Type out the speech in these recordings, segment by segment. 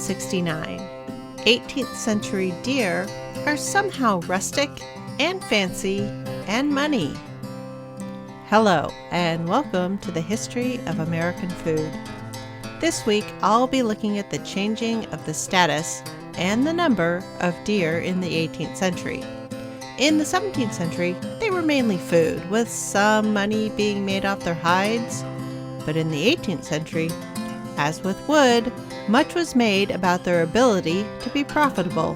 69. 18th century deer are somehow rustic and fancy and money. Hello, and welcome to the History of American Food. This week, I'll be looking at the changing of the status and the number of deer in the 18th century. In the 17th century, they were mainly food, with some money being made off their hides. But in the 18th century, as with wood, much was made about their ability to be profitable.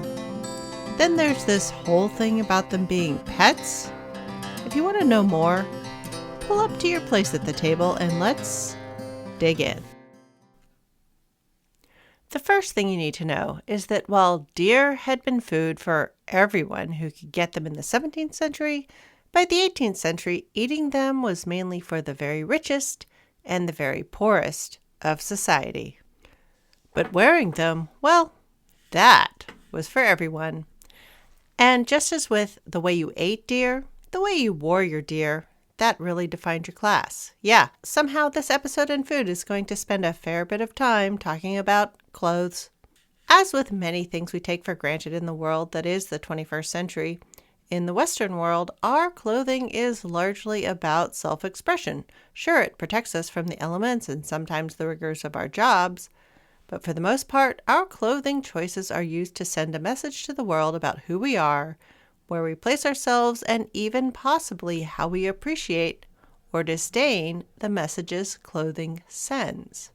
Then there's this whole thing about them being pets. If you want to know more, pull up to your place at the table and let's dig in. The first thing you need to know is that while deer had been food for everyone who could get them in the 17th century, by the 18th century, eating them was mainly for the very richest and the very poorest of society. But wearing them, well, that was for everyone. And just as with the way you ate deer, the way you wore your deer, that really defined your class. Yeah, somehow this episode in food is going to spend a fair bit of time talking about clothes. As with many things we take for granted in the world that is the 21st century, in the Western world, our clothing is largely about self-expression. Sure, it protects us from the elements and sometimes the rigors of our jobs, but for the most part, our clothing choices are used to send a message to the world about who we are, where we place ourselves, and even possibly how we appreciate or disdain the messages clothing sends.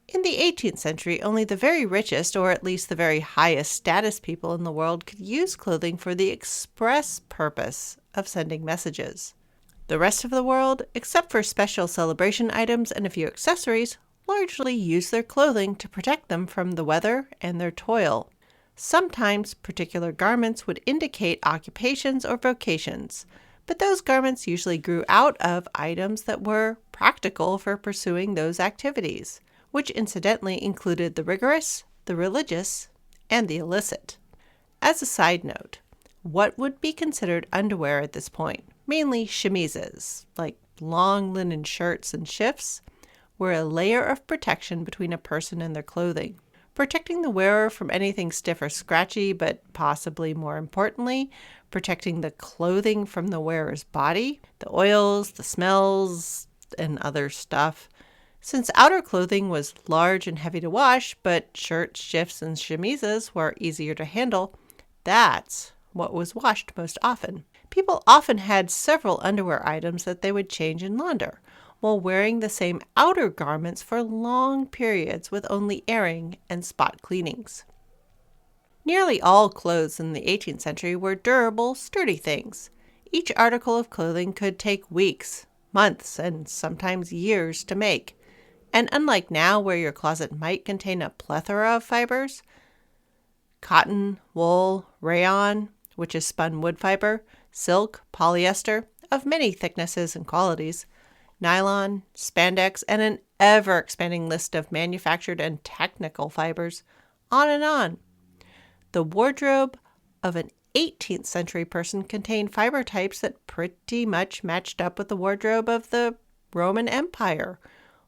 In the 18th century, only the very richest, or at least the very highest status people in the world could use clothing for the express purpose of sending messages. The rest of the world, except for special celebration items and a few accessories, largely used their clothing to protect them from the weather and their toil. Sometimes particular garments would indicate occupations or vocations, but those garments usually grew out of items that were practical for pursuing those activities, which incidentally included the rigorous, the religious, and the illicit. As a side note, what would be considered underwear at this point, mainly chemises, like long linen shirts and shifts, were a layer of protection between a person and their clothing, protecting the wearer from anything stiff or scratchy, but possibly more importantly, protecting the clothing from the wearer's body, the oils, the smells, and other stuff. Since outer clothing was large and heavy to wash, but shirts, shifts, and chemises were easier to handle, that's what was washed most often. People often had several underwear items that they would change and launder, while wearing the same outer garments for long periods with only airing and spot cleanings. Nearly all clothes in the 18th century were durable, sturdy things. Each article of clothing could take weeks, months, and sometimes years to make. And unlike now, where your closet might contain a plethora of fibers, cotton, wool, rayon, which is spun wood fiber, silk, polyester, of many thicknesses and qualities, nylon, spandex, and an ever-expanding list of manufactured and technical fibers, on and on. The wardrobe of an 18th century person contained fiber types that pretty much matched up with the wardrobe of the Roman Empire: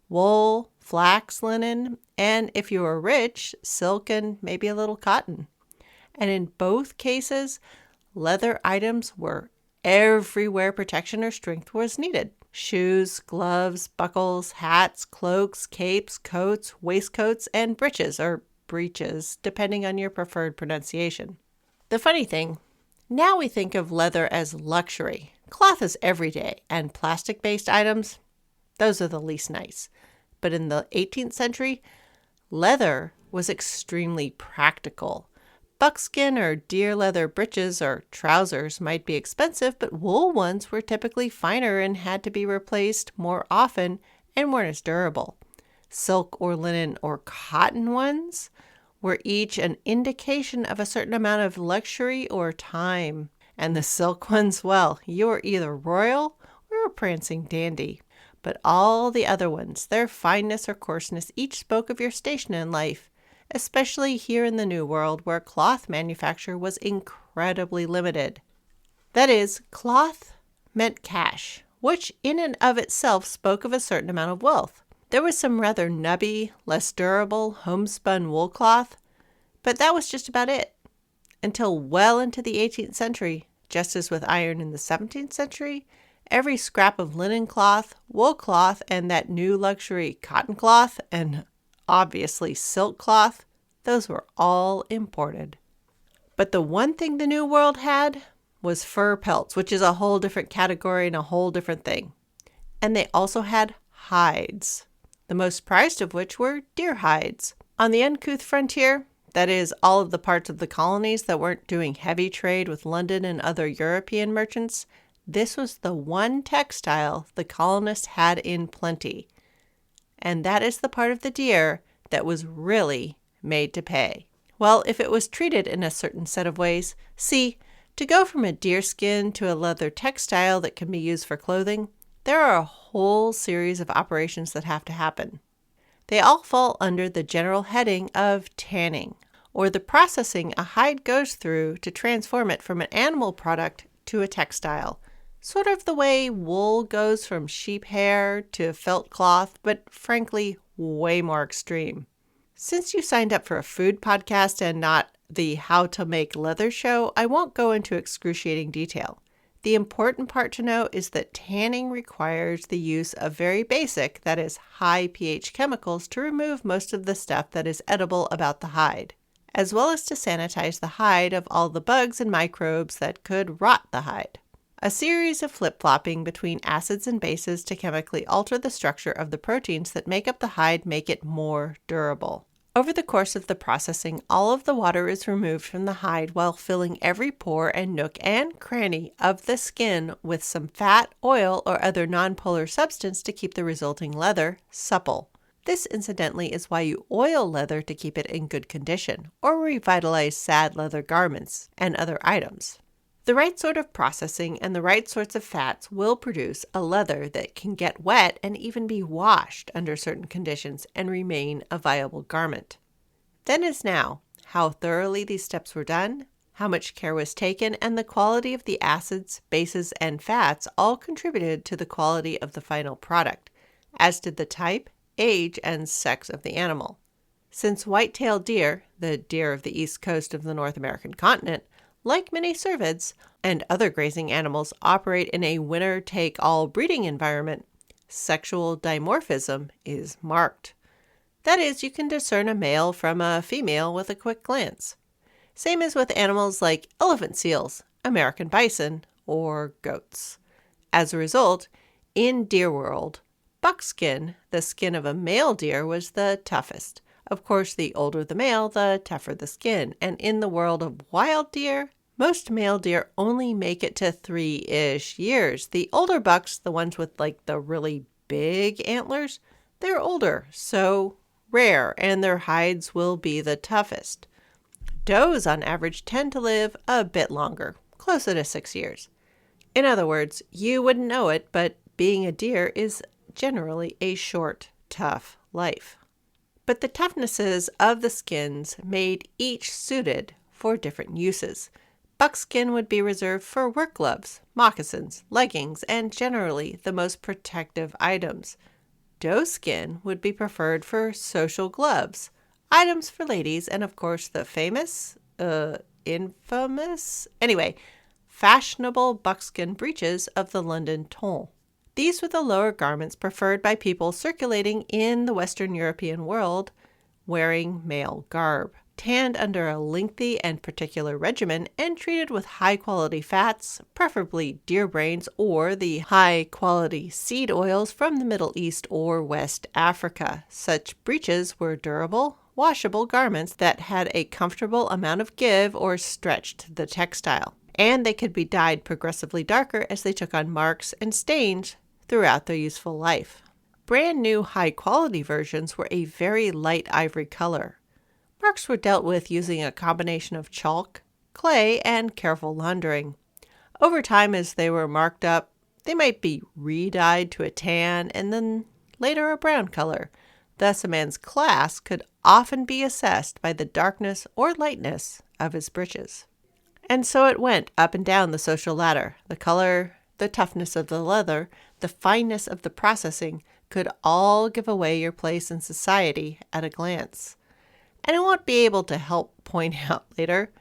wool, flax, linen, and if you were rich, silk and maybe a little cotton. And in both cases, leather items were everywhere protection or strength was needed. Shoes, gloves, buckles, hats, cloaks, capes, coats, waistcoats, and breeches, or breeches, depending on your preferred pronunciation. The funny thing, now we think of leather as luxury. Cloth is everyday, and plastic-based items, those are the least nice. But in the 18th century, leather was extremely practical. Buckskin or deer leather breeches or trousers might be expensive, but wool ones were typically finer and had to be replaced more often and weren't as durable. Silk or linen or cotton ones were each an indication of a certain amount of luxury or time. And the silk ones, well, you were either royal or a prancing dandy. But all the other ones, their fineness or coarseness, each spoke of your station in life, especially here in the New World where cloth manufacture was incredibly limited. That is, cloth meant cash, which in and of itself spoke of a certain amount of wealth. There was some rather nubby, less durable, homespun wool cloth, But that was just about it. Until well into the 18th century, just as with iron in the 17th century, every scrap of linen cloth, wool cloth, and that new luxury cotton cloth, and obviously silk cloth, those were all imported. But the one thing the New World had was fur pelts, which is a whole different category and a whole different thing. And they also had hides, the most prized of which were deer hides. On the uncouth frontier, that is, all of the parts of the colonies that weren't doing heavy trade with London and other European merchants, this was the one textile the colonists had in plenty. And that is the part of the deer that was really made to pay. Well, if it was treated in a certain set of ways, see, to go from a deer skin to a leather textile that can be used for clothing, there are a whole series of operations that have to happen. They all fall under the general heading of tanning, or the processing a hide goes through to transform it from an animal product to a textile. Sort of the way wool goes from sheep hair to felt cloth, but frankly, way more extreme. Since you signed up for a food podcast and not the How to Make Leather show, I won't go into excruciating detail. The important part to know is that tanning requires the use of very basic, that is, high pH chemicals to remove most of the stuff that is edible about the hide, as well as to sanitize the hide of all the bugs and microbes that could rot the hide. A series of flip-flopping between acids and bases to chemically alter the structure of the proteins that make up the hide make it more durable. Over the course of the processing, all of the water is removed from the hide while filling every pore and nook and cranny of the skin with some fat, oil, or other nonpolar substance to keep the resulting leather supple. This, incidentally, is why you oil leather to keep it in good condition, or revitalize sad leather garments and other items. The right sort of processing and the right sorts of fats will produce a leather that can get wet and even be washed under certain conditions and remain a viable garment. Then as now, how thoroughly these steps were done, how much care was taken, and the quality of the acids, bases, and fats all contributed to the quality of the final product, as did the type, age, and sex of the animal. Since white-tailed deer, the deer of the east coast of the North American continent, like many cervids and other grazing animals, operate in a winner-take-all breeding environment, sexual dimorphism is marked. That is, you can discern a male from a female with a quick glance. Same as with animals like elephant seals, American bison, or goats. As a result, in deer world, buckskin, the skin of a male deer, was the toughest. Of course, the older the male, the tougher the skin. And in the world of wild deer, most male deer only make it to 3-ish years. The older bucks, the ones with like the really big antlers, they're older, so rare, and their hides will be the toughest. Does, on average, tend to live a bit longer, closer to 6 years. In other words, you wouldn't know it, but being a deer is generally a short, tough life. But the toughnesses of the skins made each suited for different uses. Buckskin would be reserved for work gloves, moccasins, leggings, and generally the most protective items. Doe skin would be preferred for social gloves, items for ladies, and of course the fashionable buckskin breeches of the London ton. These were the lower garments preferred by people circulating in the Western European world wearing male garb, tanned under a lengthy and particular regimen and treated with high-quality fats, preferably deer brains or the high-quality seed oils from the Middle East or West Africa. Such breeches were durable, washable garments that had a comfortable amount of give or stretch to the textile, and they could be dyed progressively darker as they took on marks and stains throughout their useful life. Brand new high-quality versions were a very light ivory color. Marks were dealt with using a combination of chalk, clay, and careful laundering. Over time, as they were marked up, they might be re-dyed to a tan and then later a brown color. Thus, a man's class could often be assessed by the darkness or lightness of his breeches. And so it went up and down the social ladder. The color, the toughness of the leather, the fineness of the processing could all give away your place in society at a glance. And it won't be able to help point out later,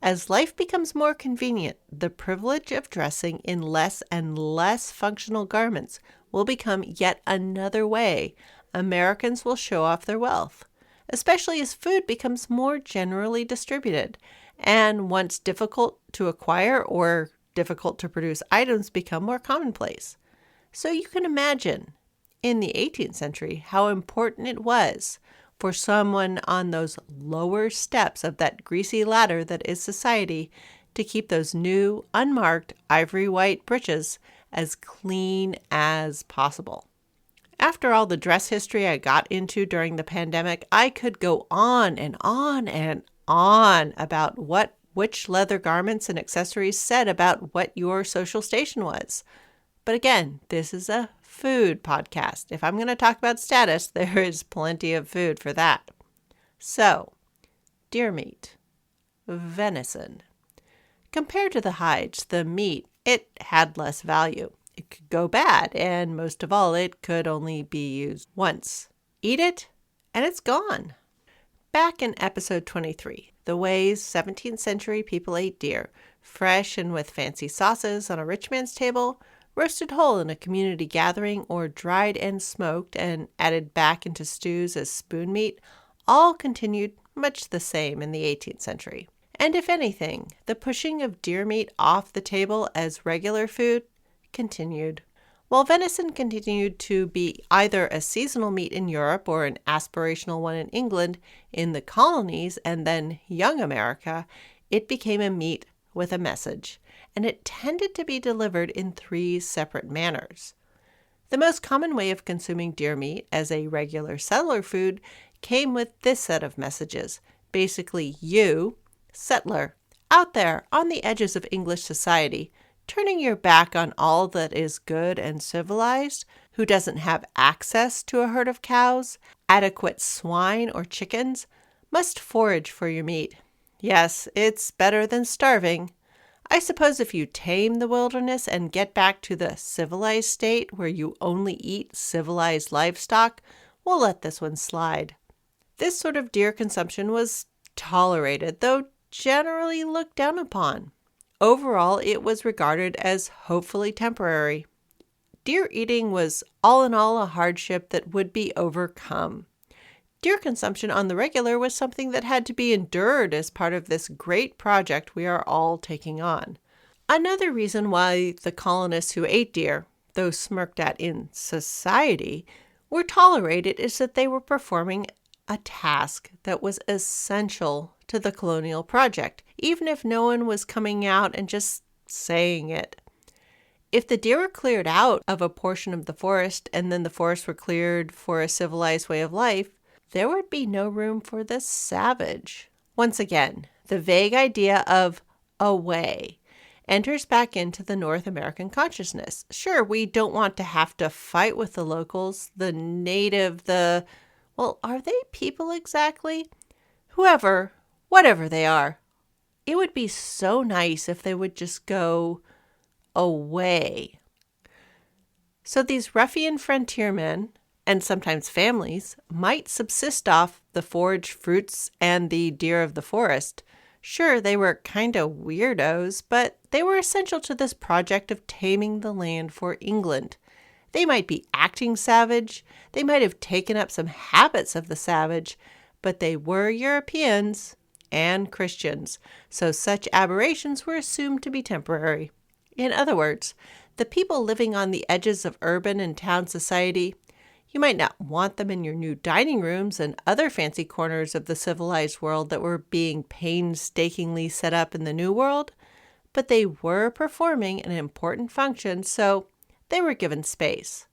as life becomes more convenient, the privilege of dressing in less and less functional garments will become yet another way Americans will show off their wealth, especially as food becomes more generally distributed and once difficult to acquire or difficult to produce items become more commonplace. So you can imagine in the 18th century how important it was for someone on those lower steps of that greasy ladder that is society to keep those new, unmarked, ivory white breeches as clean as possible. After all the dress history I got into during the pandemic, I could go on and on and on about what which leather garments and accessories said about what your social station was. But again, this is a food podcast. If I'm going to talk about status, there is plenty of food for that. So, deer meat, venison. Compared to the hides, the meat, it had less value. It could go bad, and most of all, it could only be used once. Eat it, and it's gone. Back in episode 23, the ways 17th century people ate deer, fresh and with fancy sauces on a rich man's table, roasted whole in a community gathering, or dried and smoked and added back into stews as spoon meat, all continued much the same in the 18th century. And if anything, the pushing of deer meat off the table as regular food continued. While venison continued to be either a seasonal meat in Europe or an aspirational one in England, in the colonies and then young America, it became a meat with a message, and it tended to be delivered in 3 separate manners. The most common way of consuming deer meat as a regular settler food came with this set of messages. Basically, you, settler, out there on the edges of English society, turning your back on all that is good and civilized, who doesn't have access to a herd of cows, adequate swine or chickens, must forage for your meat. Yes, it's better than starving. I suppose if you tame the wilderness and get back to the civilized state where you only eat civilized livestock, we'll let this one slide. This sort of deer consumption was tolerated, though generally looked down upon. Overall, it was regarded as hopefully temporary. Deer eating was all in all a hardship that would be overcome. Deer consumption on the regular was something that had to be endured as part of this great project we are all taking on. Another reason why the colonists who ate deer, though smirked at in society, were tolerated is that they were performing a task that was essential to the colonial project, even if no one was coming out and just saying it. If the deer were cleared out of a portion of the forest and then the forest were cleared for a civilized way of life, there would be no room for the savage. Once again, the vague idea of a way enters back into the North American consciousness. Sure, we don't want to have to fight with the locals, the native, well, are they people exactly? Whoever, whatever they are, it would be so nice if they would just go away. So these ruffian frontiermen, and sometimes families, might subsist off the foraged fruits and the deer of the forest. Sure, they were kind of weirdos, but they were essential to this project of taming the land for England. They might be acting savage, they might have taken up some habits of the savage, but they were Europeans and Christians, so such aberrations were assumed to be temporary. In other words, the people living on the edges of urban and town society, you might not want them in your new dining rooms and other fancy corners of the civilized world that were being painstakingly set up in the New World, but they were performing an important function, so they were given space.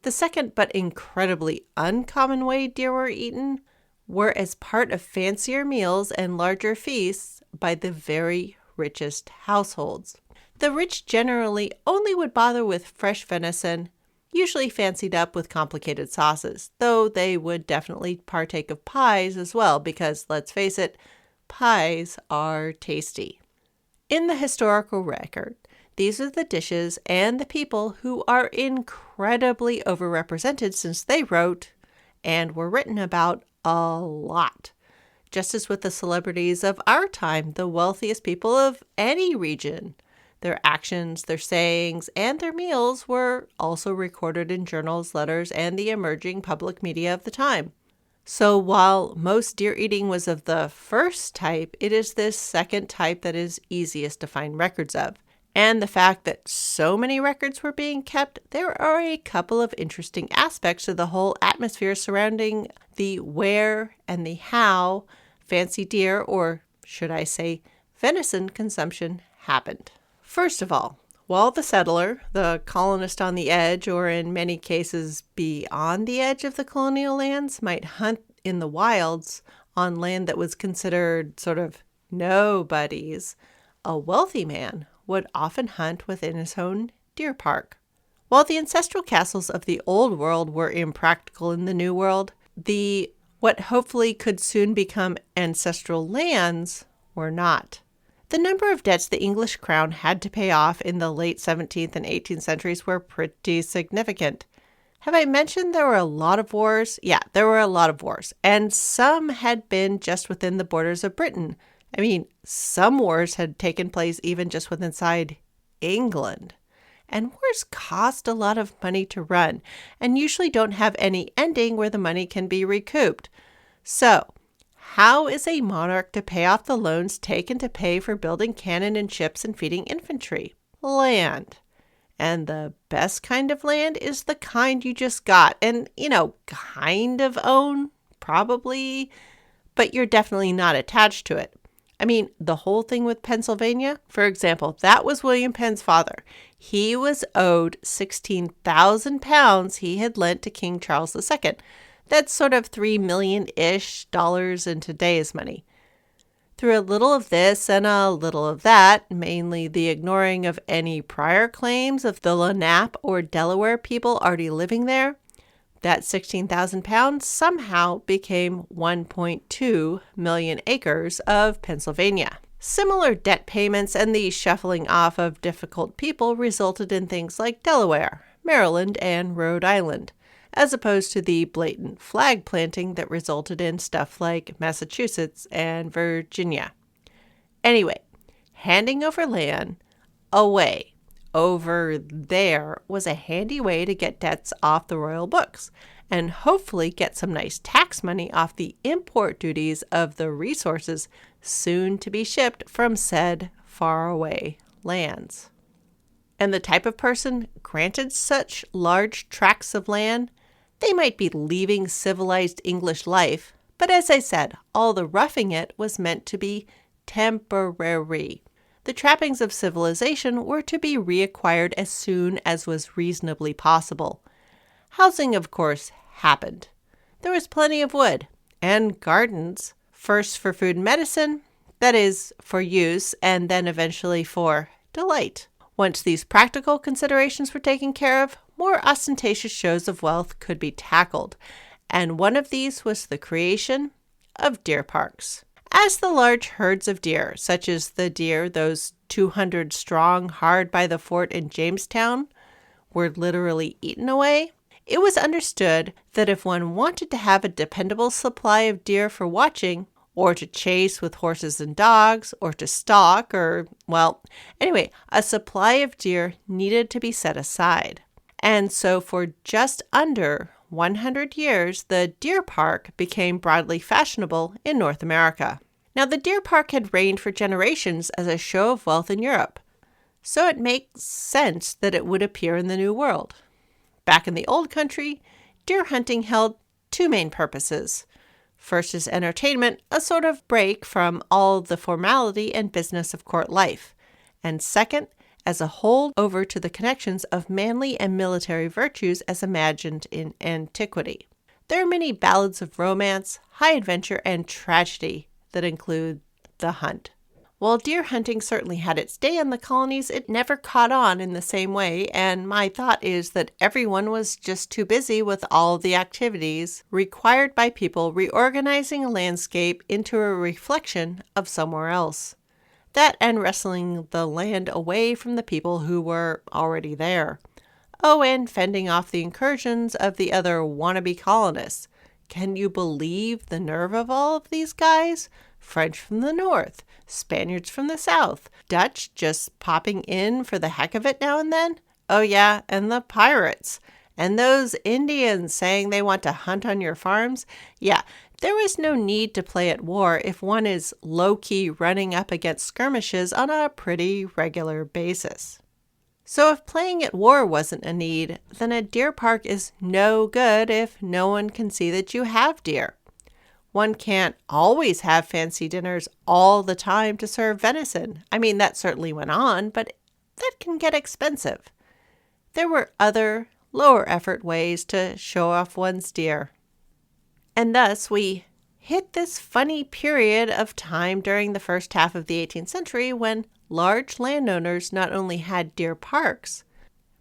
The second but incredibly uncommon way deer were eaten were as part of fancier meals and larger feasts by the very richest households. The rich generally only would bother with fresh venison, usually fancied up with complicated sauces, though they would definitely partake of pies as well because, let's face it, pies are tasty. In the historical record, these are the dishes and the people who are incredibly overrepresented since they wrote and were written about a lot. just as with the celebrities of our time, the wealthiest people of any region. Their actions, their sayings, and their meals were also recorded in journals, letters, and the emerging public media of the time. So while most deer eating was of the first type, it is this second type that is easiest to find records of. And the fact that so many records were being kept, there are a couple of interesting aspects to the whole atmosphere surrounding the where and the how fancy deer, or should I say venison consumption happened. First of all, while the settler, the colonist on the edge, or in many cases beyond the edge of the colonial lands, might hunt in the wilds on land that was considered sort of nobody's, a wealthy man would often hunt within his own deer park. While the ancestral castles of the old world were impractical in the new world, what hopefully could soon become ancestral lands were not. The number of debts the English crown had to pay off in the late 17th and 18th centuries were pretty significant. Have I mentioned there were a lot of wars? Yeah, there were a lot of wars, and some had been just within the borders of Britain. I mean, some wars had taken place even just within inside England. And wars cost a lot of money to run, and usually don't have any ending where the money can be recouped. So, how is a monarch to pay off the loans taken to pay for building cannon and ships and feeding infantry? Land. And the best kind of land is the kind you just got and, kind of own, probably, but you're definitely not attached to it. I mean, the whole thing with Pennsylvania, for example, that was William Penn's father. He was owed 16,000 pounds he had lent to King Charles II. That's sort of $3 million-ish in today's money. Through a little of this and a little of that, mainly the ignoring of any prior claims of the Lenape or Delaware people already living there, that 16,000 pounds somehow became 1.2 million acres of Pennsylvania. Similar debt payments and the shuffling off of difficult people resulted in things like Delaware, Maryland, and Rhode Island, as opposed to the blatant flag planting that resulted in stuff like Massachusetts and Virginia. Anyway, handing over land away over there was a handy way to get debts off the royal books and hopefully get some nice tax money off the import duties of the resources soon to be shipped from said faraway lands. And the type of person granted such large tracts of land, they might be leaving civilized English life, but as I said, all the roughing it was meant to be temporary. The trappings of civilization were to be reacquired as soon as was reasonably possible. Housing, of course, happened. There was plenty of wood and gardens, first for food and medicine, that is, for use, and then eventually for delight. Once these practical considerations were taken care of, more ostentatious shows of wealth could be tackled, and one of these was the creation of deer parks. As the large herds of deer, such as the deer, those 200 strong hard by the fort in Jamestown, were literally eaten away, it was understood that if one wanted to have a dependable supply of deer for watching, or to chase with horses and dogs, or to stalk, a supply of deer needed to be set aside. And so for just under 100 years, the deer park became broadly fashionable in North America. Now, the deer park had reigned for generations as a show of wealth in Europe, so it makes sense that it would appear in the New World. Back in the old country, deer hunting held two main purposes. First is entertainment, a sort of break from all the formality and business of court life. And second, as a holdover to the connections of manly and military virtues as imagined in antiquity. There are many ballads of romance, high adventure, and tragedy that include the hunt. While deer hunting certainly had its day in the colonies, it never caught on in the same way, and my thought is that everyone was just too busy with all the activities required by people reorganizing a landscape into a reflection of somewhere else. That and wresting the land away from the people who were already there. Oh, and fending off the incursions of the other wannabe colonists. Can you believe the nerve of all of these guys? French from the north, Spaniards from the south, Dutch just popping in for the heck of it now and then. Oh yeah, and the pirates. And those Indians saying they want to hunt on your farms. Yeah, there is no need to play at war if one is low-key running up against skirmishes on a pretty regular basis. So if playing at war wasn't a need, then a deer park is no good if no one can see that you have deer. One can't always have fancy dinners all the time to serve venison. I mean, that certainly went on, but that can get expensive. There were other, lower effort ways to show off one's deer. And thus we hit this funny period of time during the first half of the 18th century when large landowners not only had deer parks,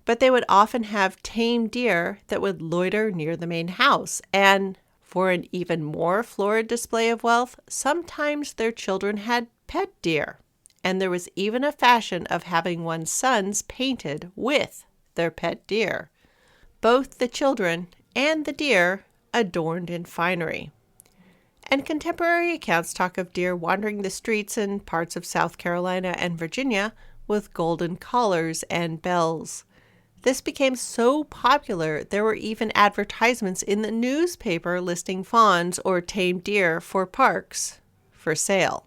but they would often have tame deer that would loiter near the main house. And for an even more florid display of wealth, sometimes their children had pet deer. And there was even a fashion of having one's sons painted with their pet deer. Both the children and the deer adorned in finery. And contemporary accounts talk of deer wandering the streets in parts of South Carolina and Virginia with golden collars and bells. This became so popular, there were even advertisements in the newspaper listing fawns or tame deer for parks for sale.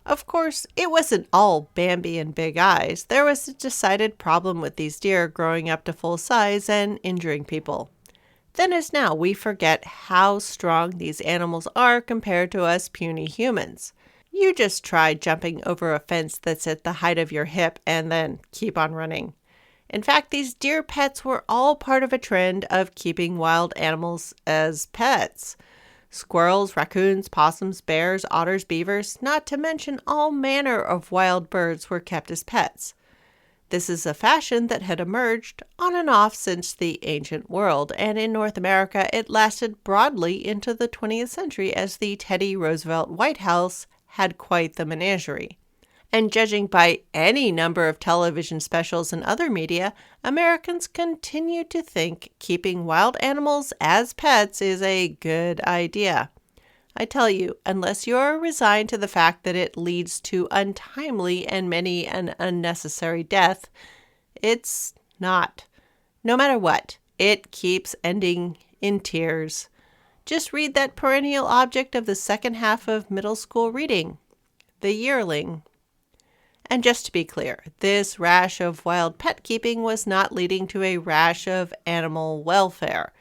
Of course, it wasn't all Bambi and big eyes. There was a decided problem with these deer growing up to full size and injuring people. Then as now, we forget how strong these animals are compared to us puny humans. You just try jumping over a fence that's at the height of your hip and then keep on running. In fact, these deer pets were all part of a trend of keeping wild animals as pets. Squirrels, raccoons, possums, bears, otters, beavers, not to mention all manner of wild birds were kept as pets. This is a fashion that had emerged on and off since the ancient world, and in North America it lasted broadly into the 20th century as the Teddy Roosevelt White House had quite the menagerie. And judging by any number of television specials and other media, Americans continue to think keeping wild animals as pets is a good idea. I tell you, unless you're resigned to the fact that it leads to untimely and many an unnecessary death, it's not. No matter what, it keeps ending in tears. Just read that perennial object of the second half of middle school reading, the yearling. And just to be clear, this rash of wild pet keeping was not leading to a rash of animal welfare.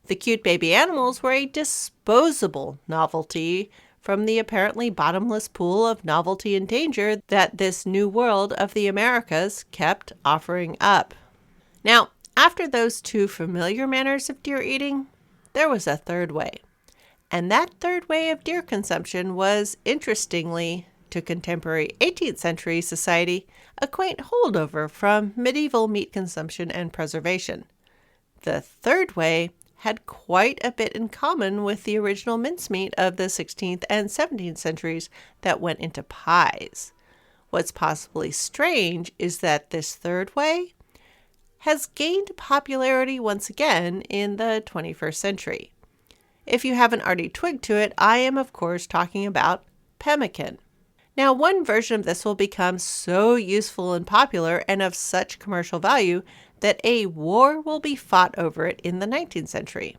The cute baby animals were a disposable novelty from the apparently bottomless pool of novelty and danger that this new world of the Americas kept offering up. Now, after those two familiar manners of deer eating, there was a third way. And that third way of deer consumption was, interestingly, to contemporary 18th century society, a quaint holdover from medieval meat consumption and preservation. The third way had quite a bit in common with the original mincemeat of the 16th and 17th centuries that went into pies. What's possibly strange is that this third way has gained popularity once again in the 21st century. If you haven't already twigged to it, I am of course talking about pemmican. Now, one version of this will become so useful and popular and of such commercial value that a war will be fought over it in the 19th century.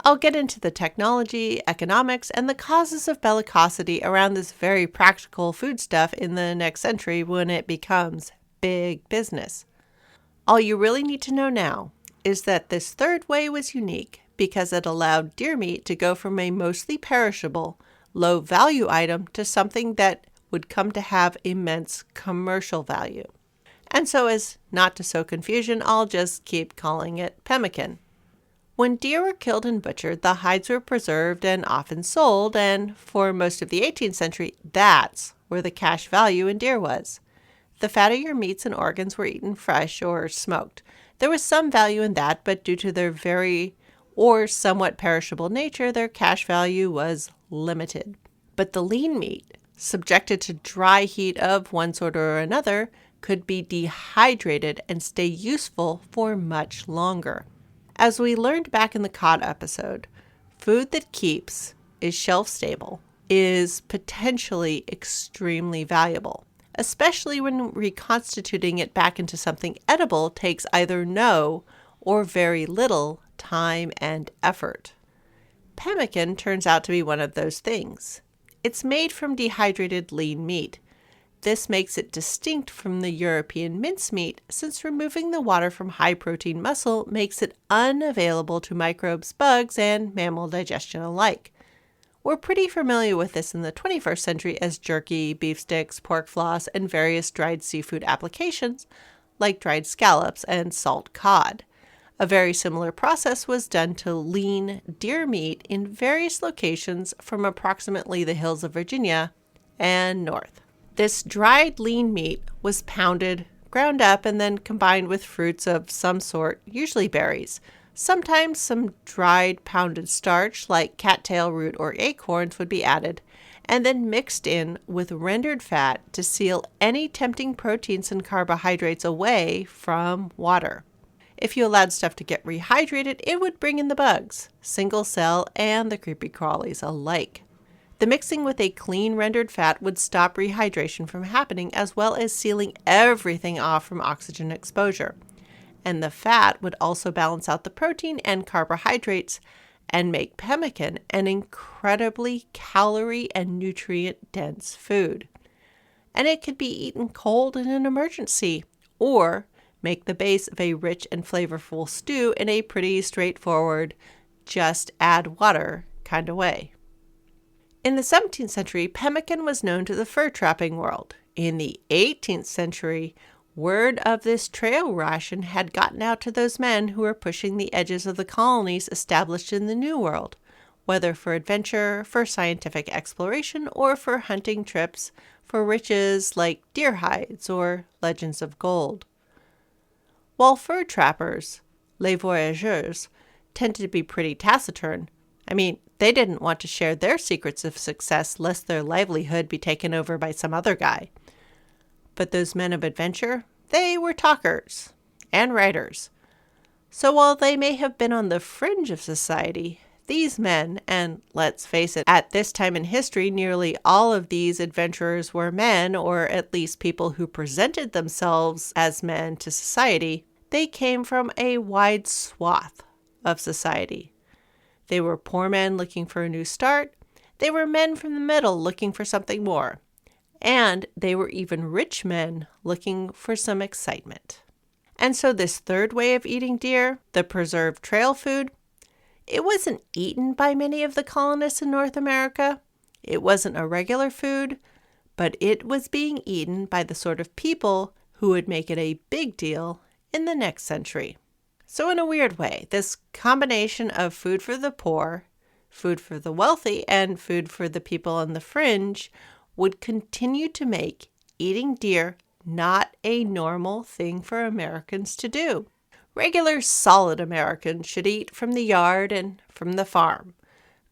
I'll get into the technology, economics, and the causes of bellicosity around this very practical foodstuff in the next century when it becomes big business. All you really need to know now is that this third way was unique because it allowed deer meat to go from a mostly perishable, low-value item to something that would come to have immense commercial value. And so as not to sow confusion, I'll just keep calling it pemmican. When deer were killed and butchered, the hides were preserved and often sold, and for most of the 18th century, that's where the cash value in deer was. The fattier meats and organs were eaten fresh or smoked. There was some value in that, but due to their very or somewhat perishable nature, their cash value was limited. But the lean meat, subjected to dry heat of one sort or another, could be dehydrated and stay useful for much longer. As we learned back in the cod episode, Food that keeps, is shelf stable, is potentially extremely valuable, especially when reconstituting it back into something edible takes either no or very little time and effort. Pemmican turns out to be one of those things. It's made from dehydrated lean meat. This makes it distinct from the European mincemeat, since removing the water from high-protein muscle makes it unavailable to microbes, bugs, and mammal digestion alike. We're pretty familiar with this in the 21st century as jerky, beef sticks, pork floss, and various dried seafood applications, like dried scallops and salt cod. A very similar process was done to lean deer meat in various locations from approximately the hills of Virginia and north. This dried lean meat was pounded, ground up, and then combined with fruits of some sort, usually berries. Sometimes some dried pounded starch like cattail root or acorns would be added, and then mixed in with rendered fat to seal any tempting proteins and carbohydrates away from water. If you allowed stuff to get rehydrated, it would bring in the bugs, single cell and the creepy crawlies alike. The mixing with a clean rendered fat would stop rehydration from happening, as well as sealing everything off from oxygen exposure. And the fat would also balance out the protein and carbohydrates and make pemmican an incredibly calorie and nutrient-dense food. And it could be eaten cold in an emergency, or make the base of a rich and flavorful stew in a pretty straightforward, just add water kind of way. In the 17th century, pemmican was known to the fur trapping world. In the 18th century, word of this trail ration had gotten out to those men who were pushing the edges of the colonies established in the New World, whether for adventure, for scientific exploration, or for hunting trips for riches like deer hides or legends of gold. While fur trappers, les voyageurs, tended to be pretty taciturn, they didn't want to share their secrets of success lest their livelihood be taken over by some other guy. But those men of adventure, they were talkers and writers. So while they may have been on the fringe of society, these men, and let's face it, at this time in history, nearly all of these adventurers were men, or at least people who presented themselves as men to society. They came from a wide swath of society. They were poor men looking for a new start. They were men from the middle looking for something more. And they were even rich men looking for some excitement. And so this third way of eating deer, the preserved trail food, it wasn't eaten by many of the colonists in North America. It wasn't a regular food, but it was being eaten by the sort of people who would make it a big deal in the next century. So in a weird way, this combination of food for the poor, food for the wealthy, and food for the people on the fringe would continue to make eating deer not a normal thing for Americans to do. Regular solid Americans should eat from the yard and from the farm.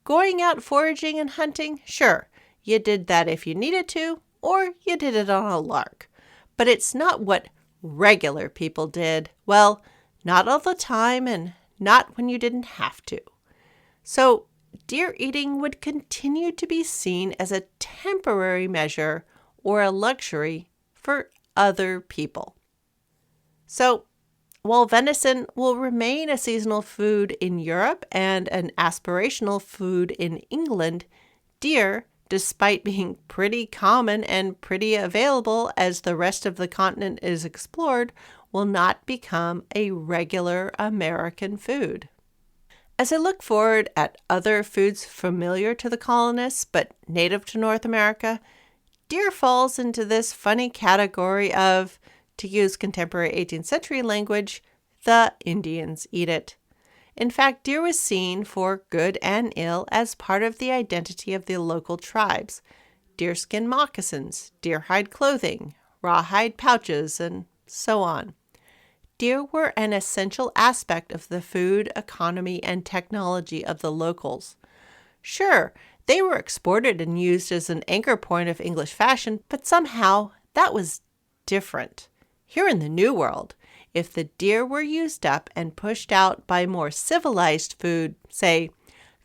Going out foraging and hunting, sure, you did that if you needed to, or you did it on a lark. But it's not what regular people did. Well, not all the time, and not when you didn't have to. So deer eating would continue to be seen as a temporary measure or a luxury for other people. So while venison will remain a seasonal food in Europe and an aspirational food in England, deer, despite being pretty common and pretty available as the rest of the continent is explored, will not become a regular American food. As I look forward at other foods familiar to the colonists but native to North America, deer falls into this funny category of, to use contemporary 18th century language, the Indians eat it. In fact, deer was seen, for good and ill, as part of the identity of the local tribes. Deerskin moccasins, deer-hide clothing, rawhide pouches, and so on. Deer were an essential aspect of the food, economy, and technology of the locals. Sure, they were exported and used as an anchor point of English fashion, but somehow that was different. Here in the New World, if the deer were used up and pushed out by more civilized food, say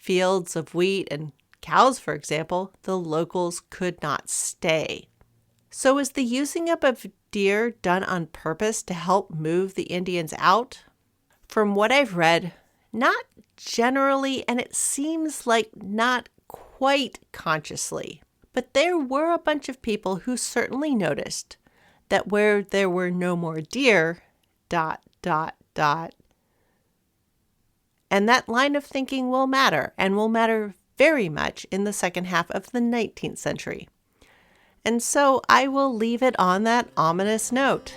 fields of wheat and cows, for example, the locals could not stay. So is the using up of deer done on purpose to help move the Indians out? From what I've read, not generally, and it seems like not quite consciously. But there were a bunch of people who certainly noticed that where there were no more deer, ... And that line of thinking will matter, and will matter very much in the second half of the 19th century. And so I will leave it on that ominous note.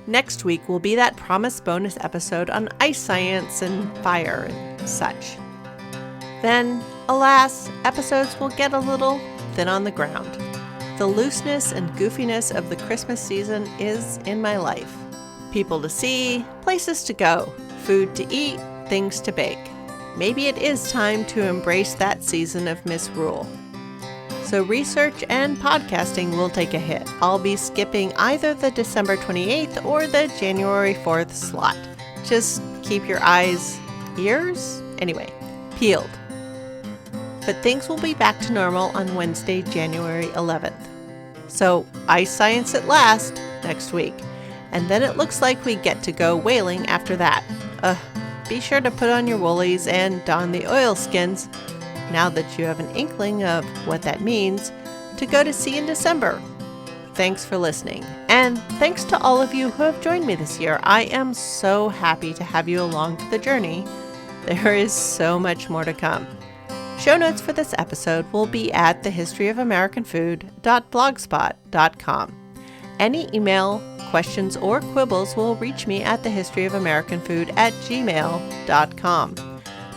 Next week will be that promised bonus episode on ice science and fire and such. Then, alas, episodes will get a little thin on the ground. The looseness and goofiness of the Christmas season is in my life. People to see, places to go, food to eat, things to bake. Maybe it is time to embrace that season of misrule. So research and podcasting will take a hit. I'll be skipping either the December 28th or the January 4th slot. Just keep your eyes, ears, anyway, peeled. But things will be back to normal on Wednesday, January 11th. So ice science at last next week. And then it looks like we get to go whaling after that. Be sure to put on your woolies and don the oilskins, now that you have an inkling of what that means, to go to sea in December. Thanks for listening. And thanks to all of you who have joined me this year. I am so happy to have you along for the journey. There is so much more to come. Show notes for this episode will be at thehistoryofamericanfood.blogspot.com. Any email, questions, or quibbles will reach me at thehistoryofamericanfood@gmail.com.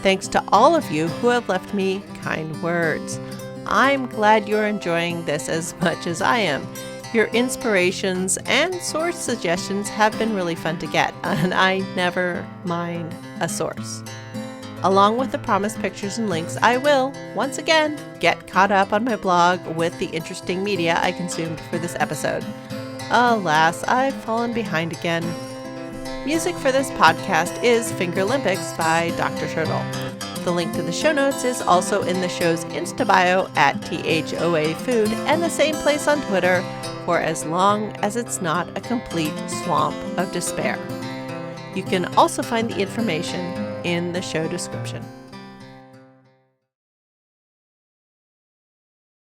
Thanks to all of you who have left me kind words. I'm glad you're enjoying this as much as I am. Your inspirations and source suggestions have been really fun to get, and I never mind a source. Along with the promised pictures and links, I will, once again, get caught up on my blog with the interesting media I consumed for this episode. Alas, I've fallen behind again. Music for this podcast is Fingerlympics by Dr. Turtle. The link to the show notes is also in the show's Insta bio at THOA Food and the same place on Twitter for as long as it's not a complete swamp of despair. You can also find the information in the show description.